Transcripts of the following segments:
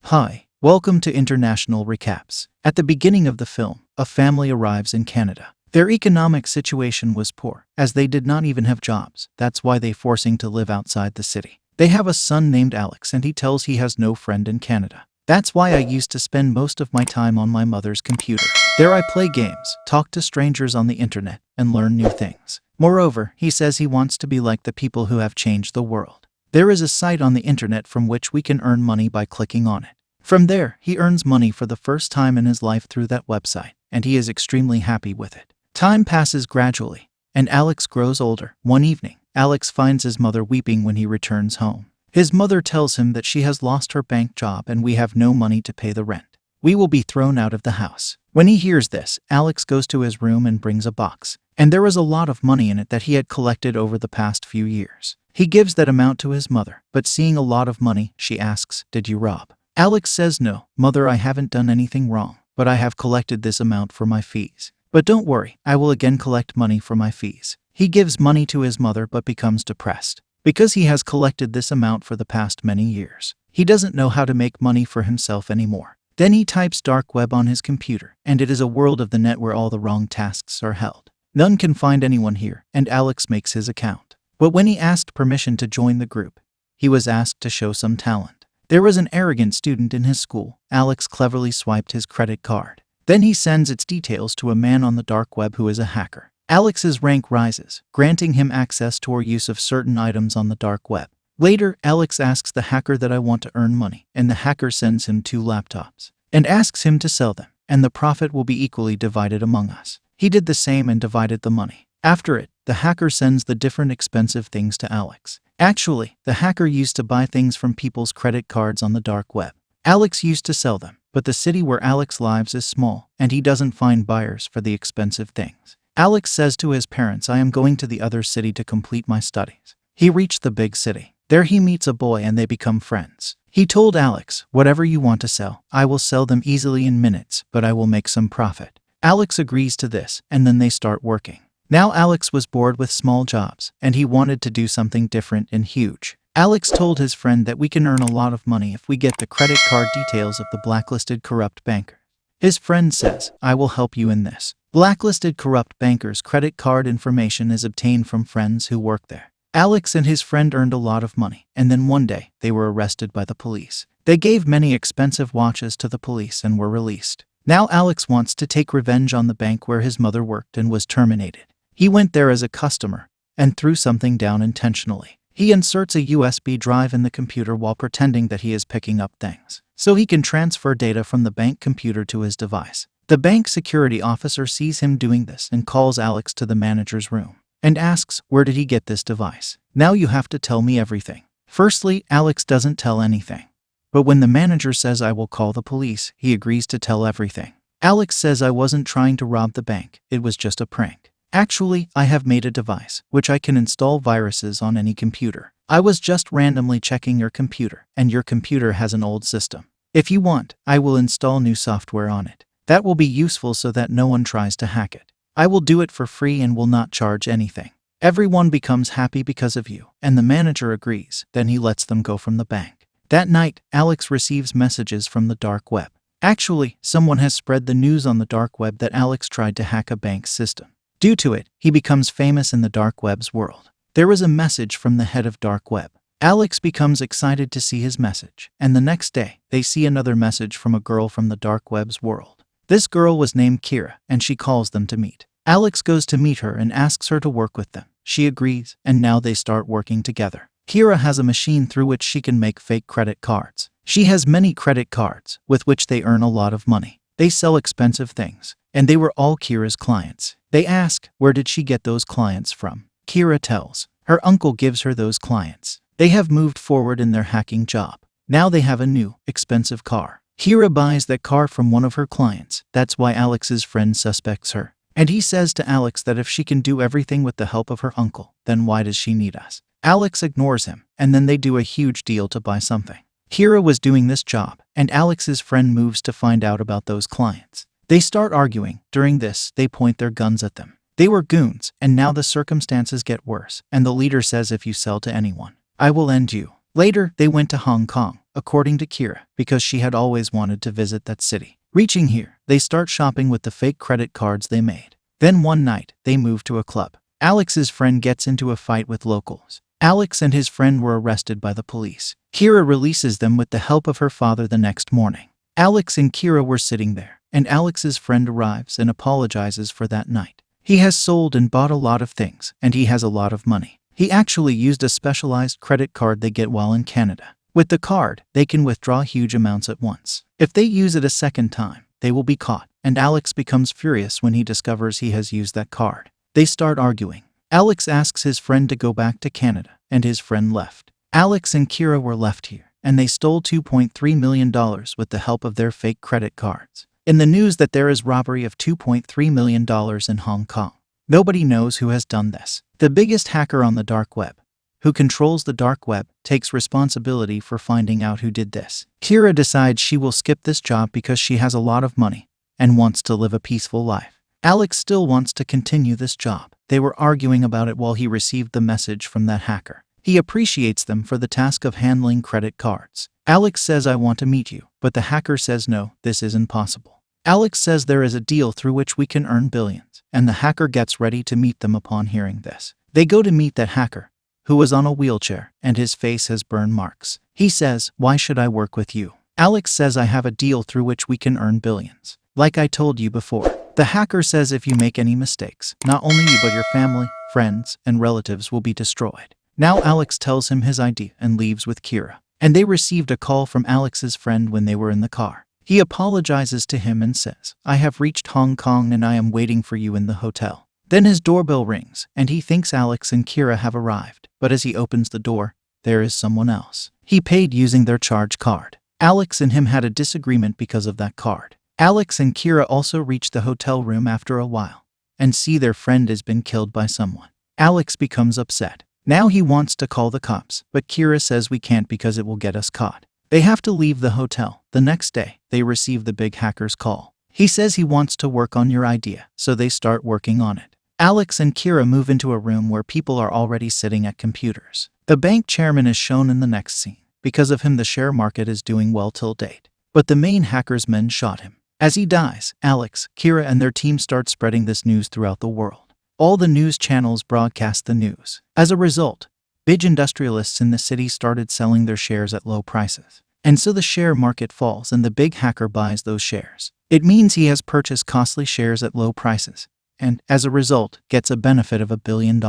Hi, welcome to International Recaps. At the beginning of the film, a family arrives in Canada. Their economic situation was poor, as they did not even have jobs. That's why they forcing to live outside the city. They have a son named Alex and he tells he has no friend in Canada. That's why I used to spend most of my time on my mother's computer. There I play games, talk to strangers on the internet, and learn new things. Moreover, he says he wants to be like the people who have changed the world. There is a site on the internet from which we can earn money by clicking on it. From there, he earns money for the first time in his life through that website, and he is extremely happy with it. Time passes gradually, and Alex grows older. One evening, Alex finds his mother weeping when he returns home. His mother tells him that she has lost her bank job and we have no money to pay the rent. We will be thrown out of the house. When he hears this, Alex goes to his room and brings a box, and there was a lot of money in it that he had collected over the past few years. He gives that amount to his mother, but seeing a lot of money, she asks, "Did you rob?" Alex says, "No, mother, I haven't done anything wrong, but I have collected this amount for my fees. But don't worry, I will again collect money for my fees." He gives money to his mother but becomes depressed. Because he has collected this amount for the past many years, he doesn't know how to make money for himself anymore. Then he types dark web on his computer, and it is a world of the net where all the wrong tasks are held. None can find anyone here, and Alex makes his account. But when he asked permission to join the group, he was asked to show some talent. There was an arrogant student in his school. Alex cleverly swiped his credit card. Then he sends its details to a man on the dark web who is a hacker. Alex's rank rises, granting him access to or use of certain items on the dark web. Later, Alex asks the hacker that I want to earn money, and the hacker sends him 2 laptops and asks him to sell them, and the profit will be equally divided among us. He did the same and divided the money. After it, the hacker sends the different expensive things to Alex. Actually, the hacker used to buy things from people's credit cards on the dark web. Alex used to sell them, but the city where Alex lives is small, and he doesn't find buyers for the expensive things. Alex says to his parents, "I am going to the other city to complete my studies." He reached the big city. There he meets a boy and they become friends. He told Alex, "Whatever you want to sell, I will sell them easily in minutes, but I will make some profit." Alex agrees to this, and then they start working. Now Alex was bored with small jobs, and he wanted to do something different and huge. Alex told his friend that we can earn a lot of money if we get the credit card details of the blacklisted corrupt banker. His friend says, "I will help you in this." Blacklisted corrupt bankers' credit card information is obtained from friends who work there. Alex and his friend earned a lot of money, and then one day, they were arrested by the police. They gave many expensive watches to the police and were released. Now Alex wants to take revenge on the bank where his mother worked and was terminated. He went there as a customer and threw something down intentionally. He inserts a USB drive in the computer while pretending that he is picking up things, so he can transfer data from the bank computer to his device. The bank security officer sees him doing this and calls Alex to the manager's room and asks, "Where did he get this device? Now you have to tell me everything." Firstly, Alex doesn't tell anything. But when the manager says, "I will call the police," he agrees to tell everything. Alex says, "I wasn't trying to rob the bank, it was just a prank. Actually, I have made a device, which I can install viruses on any computer. I was just randomly checking your computer, and your computer has an old system. If you want, I will install new software on it. That will be useful so that no one tries to hack it. I will do it for free and will not charge anything. Everyone becomes happy because of you," and the manager agrees. Then he lets them go from the bank. That night, Alex receives messages from the dark web. Actually, someone has spread the news on the dark web that Alex tried to hack a bank's system. Due to it, he becomes famous in the dark web's world. There is a message from the head of dark web. Alex becomes excited to see his message, and the next day, they see another message from a girl from the dark web's world. This girl was named Kira, and she calls them to meet. Alex goes to meet her and asks her to work with them. She agrees, and now they start working together. Kira has a machine through which she can make fake credit cards. She has many credit cards, with which they earn a lot of money. They sell expensive things, and they were all Kira's clients. They ask, where did she get those clients from? Kira tells. Her uncle gives her those clients. They have moved forward in their hacking job. Now they have a new, expensive car. Kira buys that car from one of her clients. That's why Alex's friend suspects her. And he says to Alex that if she can do everything with the help of her uncle, then why does she need us? Alex ignores him, and then they do a huge deal to buy something. Kira was doing this job, and Alex's friend moves to find out about those clients. They start arguing. During this, they point their guns at them. They were goons, and now the circumstances get worse, and the leader says, "If you sell to anyone, I will end you." Later, they went to Hong Kong, according to Kira, because she had always wanted to visit that city. Reaching here, they start shopping with the fake credit cards they made. Then one night, they move to a club. Alex's friend gets into a fight with locals. Alex and his friend were arrested by the police. Kira releases them with the help of her father the next morning. Alex and Kira were sitting there, and Alex's friend arrives and apologizes for that night. He has sold and bought a lot of things, and he has a lot of money. He actually used a specialized credit card they get while in Canada. With the card, they can withdraw huge amounts at once. If they use it a second time, they will be caught, and Alex becomes furious when he discovers he has used that card. They start arguing. Alex asks his friend to go back to Canada, and his friend left. Alex and Kira were left here, and they stole $2.3 million with the help of their fake credit cards. In the news that there is robbery of $2.3 million in Hong Kong. Nobody knows who has done this. The biggest hacker on the dark web, who controls the dark web, takes responsibility for finding out who did this. Kira decides she will skip this job because she has a lot of money and wants to live a peaceful life. Alex still wants to continue this job. They were arguing about it while he received the message from that hacker. He appreciates them for the task of handling credit cards. Alex says, "I want to meet you," but the hacker says, "No, this isn't possible." Alex says there is a deal through which we can earn billions, and the hacker gets ready to meet them upon hearing this. They go to meet that hacker, who was on a wheelchair, and his face has burn marks. He says, "Why should I work with you?" Alex says, "I have a deal through which we can earn billions. Like I told you before." The hacker says if you make any mistakes, not only you but your family, friends, and relatives will be destroyed. Now Alex tells him his idea and leaves with Kira. And they received a call from Alex's friend when they were in the car. He apologizes to him and says, "I have reached Hong Kong and I am waiting for you in the hotel." Then his doorbell rings, and he thinks Alex and Kira have arrived. But as he opens the door, there is someone else. He paid using their charge card. Alex and him had a disagreement because of that card. Alex and Kira also reach the hotel room after a while and see their friend has been killed by someone. Alex becomes upset. Now he wants to call the cops, but Kira says we can't because it will get us caught. They have to leave the hotel. The next day, they receive the big hacker's call. He says he wants to work on your idea, so they start working on it. Alex and Kira move into a room where people are already sitting at computers. The bank chairman is shown in the next scene. Because of him, the share market is doing well till date. But the main hacker's men shot him. As he dies, Alex, Kira, and their team start spreading this news throughout the world. All the news channels broadcast the news. As a result, big industrialists in the city started selling their shares at low prices. And so the share market falls and the big hacker buys those shares. It means he has purchased costly shares at low prices, and, as a result, gets a benefit of $1 billion.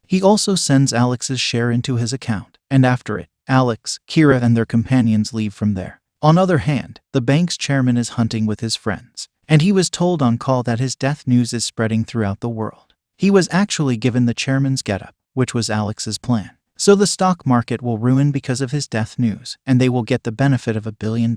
He also sends Alex's share into his account, and after it, Alex, Kira, and their companions leave from there. On the other hand, the bank's chairman is hunting with his friends, and he was told on call that his death news is spreading throughout the world. He was actually given the chairman's getup, which was Alex's plan. So the stock market will ruin because of his death news, and they will get the benefit of $1 billion.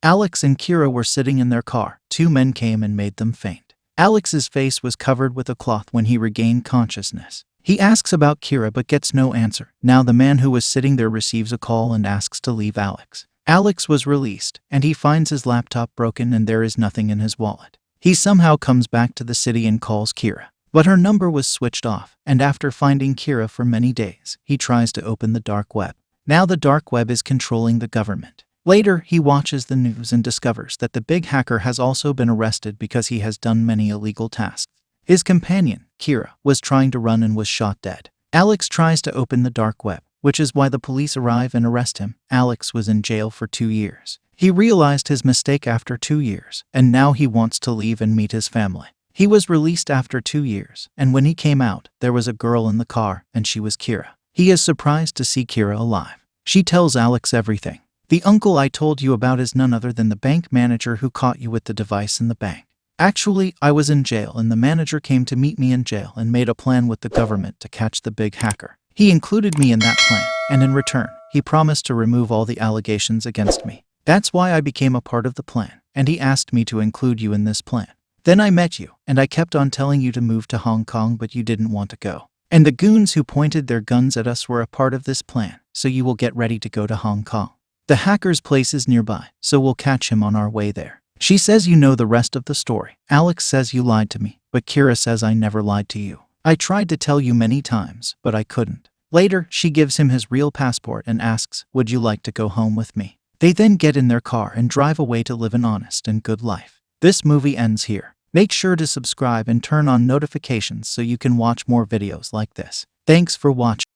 Alex and Kira were sitting in their car. Two men came and made them faint. Alex's face was covered with a cloth when he regained consciousness. He asks about Kira but gets no answer. Now the man who was sitting there receives a call and asks to leave Alex. Alex was released, and he finds his laptop broken and there is nothing in his wallet. He somehow comes back to the city and calls Kira. But her number was switched off, and after finding Kira for many days, he tries to open the dark web. Now the dark web is controlling the government. Later, he watches the news and discovers that the big hacker has also been arrested because he has done many illegal tasks. His companion, Kira, was trying to run and was shot dead. Alex tries to open the dark web, which is why the police arrive and arrest him. Alex was in jail for 2 years. He realized his mistake after 2 years, and now he wants to leave and meet his family. He was released after 2 years, and when he came out, there was a girl in the car, and she was Kira. He is surprised to see Kira alive. She tells Alex everything. "The uncle I told you about is none other than the bank manager who caught you with the device in the bank. Actually, I was in jail and the manager came to meet me in jail and made a plan with the government to catch the big hacker. He included me in that plan, and in return, he promised to remove all the allegations against me. That's why I became a part of the plan, and he asked me to include you in this plan. Then I met you, and I kept on telling you to move to Hong Kong, but you didn't want to go. And the goons who pointed their guns at us were a part of this plan, so you will get ready to go to Hong Kong. The hacker's place is nearby, so we'll catch him on our way there." She says you know the rest of the story. Alex says you lied to me, but Kira says I never lied to you. I tried to tell you many times, but I couldn't. Later, she gives him his real passport and asks, "Would you like to go home with me?" They then get in their car and drive away to live an honest and good life. This movie ends here. Make sure to subscribe and turn on notifications so you can watch more videos like this. Thanks for watching.